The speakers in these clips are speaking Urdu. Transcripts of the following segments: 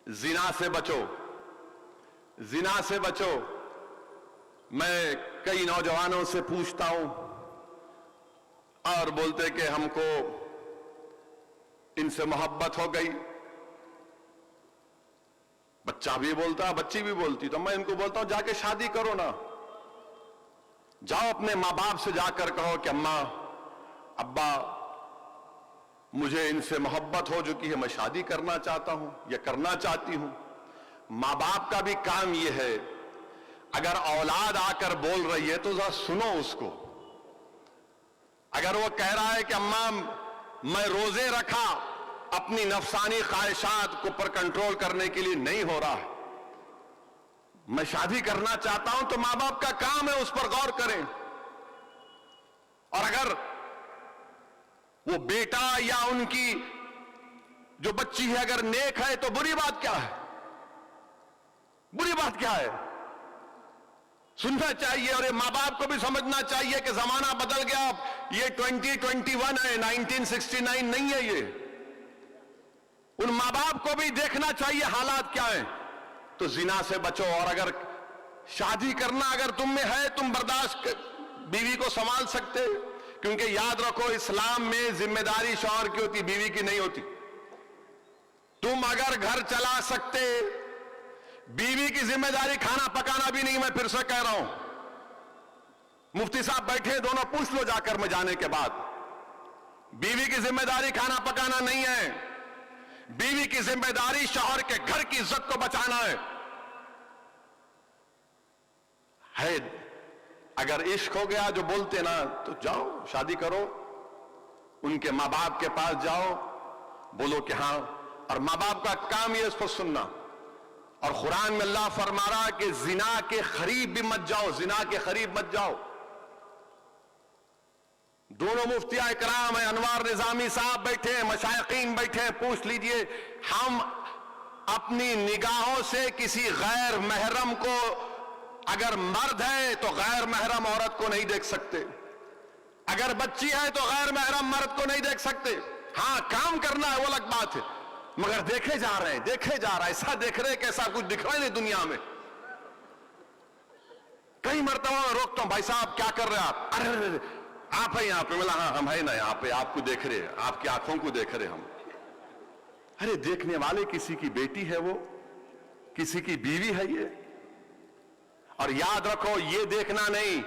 زنا سے بچو، زنا سے بچو۔ میں کئی نوجوانوں سے پوچھتا ہوں اور بولتے کہ ہم کو ان سے محبت ہو گئی، بچہ بھی بولتا بچی بھی بولتی، تو میں ان کو بولتا ہوں جا کے شادی کرو نا، جاؤ اپنے ماں باپ سے جا کر کہو کہ اماں ابا مجھے ان سے محبت ہو چکی ہے، میں شادی کرنا چاہتا ہوں یا کرنا چاہتی ہوں۔ ماں باپ کا بھی کام یہ ہے، اگر اولاد آ کر بول رہی ہے تو ذرا سنو اس کو۔ اگر وہ کہہ رہا ہے کہ اماں میں روزے رکھا، اپنی نفسانی خواہشات کو پر کنٹرول کرنے کے لیے نہیں ہو رہا ہے، میں شادی کرنا چاہتا ہوں، تو ماں باپ کا کام ہے اس پر غور کریں۔ اور اگر وہ بیٹا یا ان کی جو بچی ہے اگر نیک ہے تو بری بات کیا ہے؟ بری بات کیا ہے؟ سننا چاہیے، اور یہ ماں باپ کو بھی سمجھنا چاہیے کہ زمانہ بدل گیا، یہ 2021 ہے، 1969 نہیں ہے یہ۔ ان ماں باپ کو بھی دیکھنا چاہیے حالات کیا ہیں۔ تو زنا سے بچو، اور اگر شادی کرنا اگر تم میں ہے، تم برداشت بیوی کو سنبھال سکتے، کیونکہ یاد رکھو اسلام میں ذمہ داری شوہر کی ہوتی، بیوی کی نہیں ہوتی۔ تم اگر گھر چلا سکتے، بیوی کی ذمہ داری کھانا پکانا بھی نہیں، میں پھر سے کہہ رہا ہوں، مفتی صاحب بیٹھے دونوں پوچھ لو جا کر میں جانے کے بعد، بیوی کی ذمہ داری کھانا پکانا نہیں ہے، بیوی کی ذمہ داری شوہر کے گھر کی عزت کو بچانا ہے۔ اگر عشق ہو گیا جو بولتے نا، تو جاؤ شادی کرو، ان کے ماں باپ کے پاس جاؤ، بولو کہ ہاں، اور ماں باپ کا کام یہ اس کو سننا۔ اور قرآن میں اللہ فرما رہا کہ زنا کے قریب بھی مت جاؤ، زنا کے قریب مت جاؤ۔ دونوں مفتیاء کرام ہیں، انوار نظامی صاحب بیٹھے ہیں، مشائقین بیٹھے ہیں، پوچھ لیجئے، ہم اپنی نگاہوں سے کسی غیر محرم کو، اگر مرد ہے تو غیر محرم عورت کو نہیں دیکھ سکتے، اگر بچی ہے تو غیر محرم مرد کو نہیں دیکھ سکتے۔ ہاں کام کرنا ہے وہ الگ بات ہے، مگر دیکھے جا رہے ہیں، دیکھے جا رہا ہے، ایسا دیکھ رہے کہ ایسا کچھ دکھ رہا نہیں دنیا میں۔ کئی مرتبہ میں روکتا ہوں، بھائی صاحب کیا کر رہے ہیں آپ؟ ارے آپ ہیں یہاں پہ؟ ملا ہاں ہم ہیں نا یہاں پہ، آپ کو دیکھ رہے ہیں، آپ کی آنکھوں کو دیکھ رہے ہم۔ ارے دیکھنے والے کسی کی بیٹی ہے، وہ کسی کی بیوی ہے یہ۔ اور یاد رکھو یہ دیکھنا نہیں،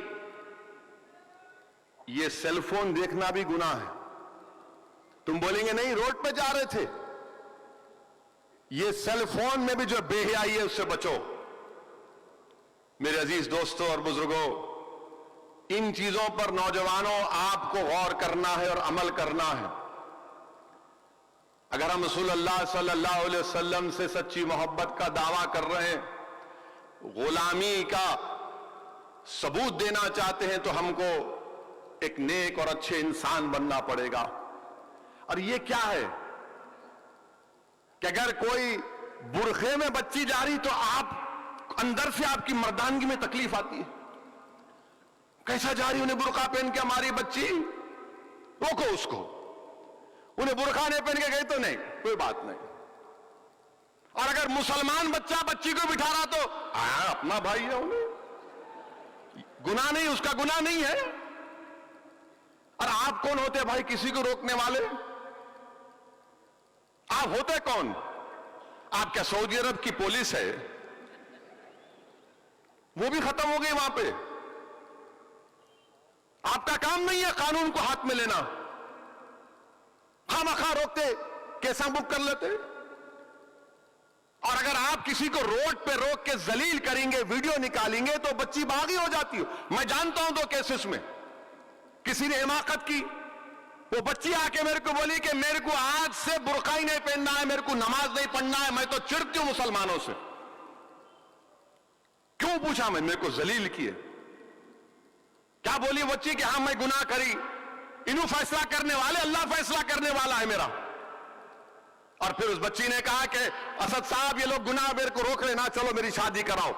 یہ سیل فون دیکھنا بھی گناہ ہے۔ تم بولیں گے نہیں روڈ پہ جا رہے تھے، یہ سیل فون میں بھی جو بے حیائی ہے اس سے بچو۔ میرے عزیز دوستوں اور بزرگوں، ان چیزوں پر نوجوانوں آپ کو غور کرنا ہے اور عمل کرنا ہے۔ اگر ہم رسول اللہ صلی اللہ علیہ وسلم سے سچی محبت کا دعویٰ کر رہے ہیں، غلامی کا ثبوت دینا چاہتے ہیں، تو ہم کو ایک نیک اور اچھے انسان بننا پڑے گا۔ اور یہ کیا ہے کہ اگر کوئی برقعے میں بچی جا رہی تو آپ اندر سے آپ کی مردانگی میں تکلیف آتی ہے، کیسا جا رہی؟ انہیں برقع پہن کے ہماری بچی، روکو اس کو، انہیں برقع نہیں پہن کے گئی تو نہیں، کوئی بات نہیں۔ اور اگر مسلمان بچہ بچی کو بٹھا رہا تو اپنا بھائی ہے، انہیں گناہ نہیں، اس کا گناہ نہیں ہے۔ اور آپ کون ہوتے بھائی کسی کو روکنے والے؟ آپ ہوتے کون؟ آپ کیا سعودی عرب کی پولیس ہے؟ وہ بھی ختم ہو گئی وہاں پہ۔ آپ کا کام نہیں ہے قانون کو ہاتھ میں لینا، خواہ روکتے، کیسا بک کر لیتے۔ اور اگر آپ کسی کو روڈ پہ روک کے ذلیل کریں گے، ویڈیو نکالیں گے، تو بچی باغی ہو جاتی ہے۔ میں جانتا ہوں 2 کیسز میں کسی نے حماقت کی، وہ بچی آ کے میرے کو بولی کہ میرے کو آج سے برقع ہی نہیں پہننا ہے، میرے کو نماز نہیں پڑھنا ہے، میں تو چڑھتی ہوں مسلمانوں سے۔ کیوں پوچھا میں؟ میرے کو ذلیل کیے۔ کیا بولی بچی کہ ہاں میں گناہ کری، انہوں فیصلہ کرنے والے، اللہ فیصلہ کرنے والا ہے میرا۔ اور پھر اس بچی نے کہا کہ اسد صاحب یہ لوگ گناہ میرے کو روک رہے نا، چلو میری شادی کراؤ۔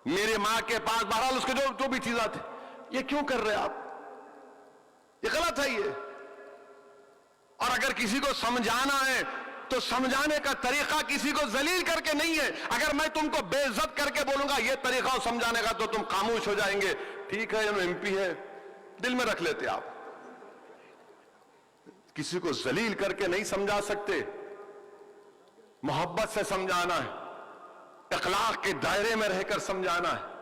میرے ماں کے پاس بہرحال اس کے جو بھی چیزیں تھے، یہ کیوں کر رہے آپ؟ یہ غلط ہے یہ۔ اور اگر کسی کو سمجھانا ہے تو سمجھانے کا طریقہ کسی کو ذلیل کر کے نہیں ہے. اگر میں تم کو بے عزت کر کے بولوں گا یہ طریقہ سمجھانے کا تو تم خاموش ہو جائیں گے. ٹھیک ہے یہ ایم پی ہے, دل میں رکھ لیتے آپ. کسی کو ذلیل کر کے نہیں سمجھا سکتے, محبت سے سمجھانا ہے, اخلاق کے دائرے میں رہ کر سمجھانا ہے.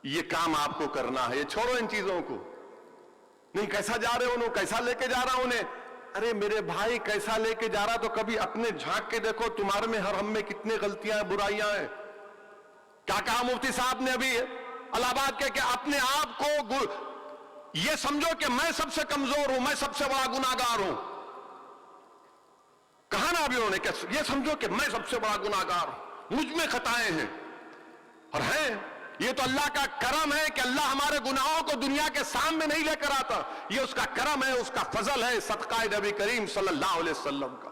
یہ کام آپ کو کرنا ہے. یہ چھوڑو ان چیزوں کو. نہیں کیسا جا رہے انہوں, کیسا لے کے جا رہا انہیں. ارے میرے بھائی کیسا لے کے جا رہا تو کبھی اپنے جھانک کے دیکھو تمہارے میں ہر ہم میں کتنے غلطیاں ہیں, برائیاں ہیں. کیا کہا مفتی صاحب نے ابھی الہ آباد کے کہ اپنے آپ کو یہ سمجھو کہ میں سب سے کمزور ہوں, میں سب سے بڑا گناہگار ہوں. کہا نا ابھی انہوں نے کہ یہ سمجھو کہ میں سب سے بڑا گناہگار ہوں, مجھ میں خطائیں ہیں. اور ہیں, یہ تو اللہ کا کرم ہے کہ اللہ ہمارے گناہوں کو دنیا کے سامنے نہیں لے کر آتا. یہ اس کا کرم ہے, اس کا فضل ہے, صدقہ نبی کریم صلی اللہ علیہ وسلم کا.